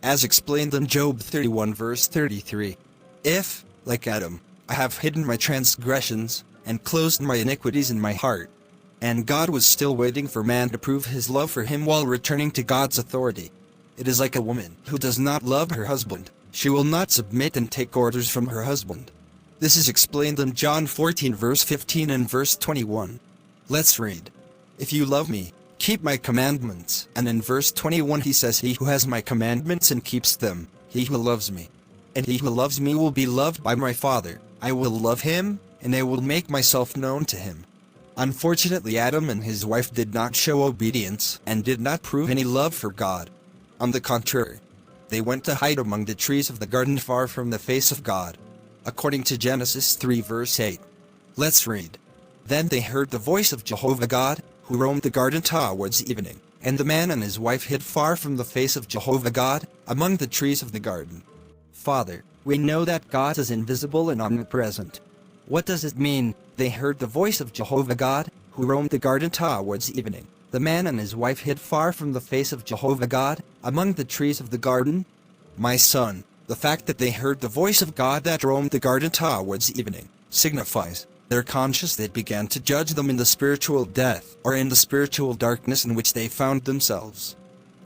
as explained in Job 31 verse 33. If, like Adam, I have hidden my transgressions, and closed my iniquities in my heart, and God was still waiting for man to prove his love for him while returning to God's authority. It is like a woman who does not love her husband, she will not submit and take orders from her husband. This is explained in John 14 verse 15 and verse 21. Let's read. If you love me, keep my commandments. And in verse 21 he says, he who has my commandments and keeps them, he who loves me. And he who loves me will be loved by my Father. I will love him, and I will make myself known to him. Unfortunately, Adam and his wife did not show obedience and did not prove any love for God. On the contrary, they went to hide among the trees of the garden far from the face of God. According to Genesis 3 verse 8. Let's read. Then they heard the voice of Jehovah God, who roamed the garden towards evening, and the man and his wife hid far from the face of Jehovah God, among the trees of the garden. Father, we know that God is invisible and omnipresent. What does it mean, they heard the voice of Jehovah God, who roamed the garden towards evening? The man and his wife hid far from the face of Jehovah God, among the trees of the garden? My son, the fact that they heard the voice of God that roamed the garden towards evening, signifies their conscience that began to judge them in the spiritual death, or in the spiritual darkness in which they found themselves.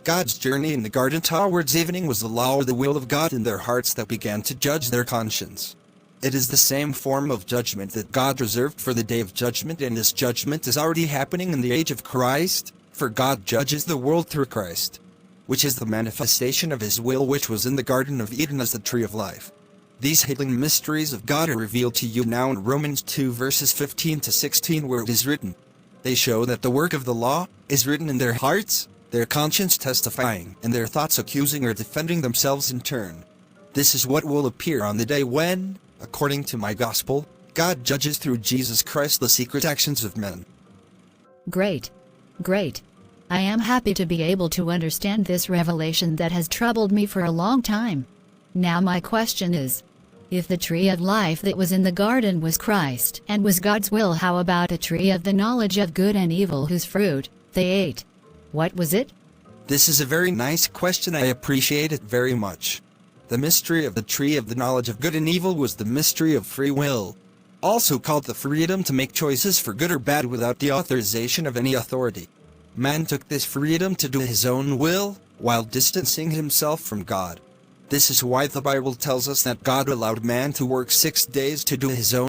God's journey in the garden towards evening was the law or the will of God in their hearts that began to judge their conscience. It is the same form of judgment that God reserved for the day of judgment, and this judgment is already happening in the age of Christ, for God judges the world through Christ, which is the manifestation of his will, which was in the Garden of Eden as the tree of life. These hidden mysteries of God are revealed to you now in Romans 2 verses 15 to 16, where it is written, they show that the work of the law is written in their hearts, their conscience testifying, and their thoughts accusing or defending themselves in turn. This is what will appear on the day when, according to my gospel, God judges through Jesus Christ the secret actions of men. Great. Great. I am happy to be able to understand this revelation that has troubled me for a long time. Now my question is, if the tree of life that was in the garden was Christ and was God's will, how about a tree of the knowledge of good and evil whose fruit they ate? What was it? This is a very nice question. I appreciate it very much. The mystery of the tree of the knowledge of good and evil was the mystery of free will, also called the freedom to make choices for good or bad without the authorization of any authority. Man took this freedom to do his own will, while distancing himself from God. This is why the Bible tells us that God allowed man to work 6 days to do his own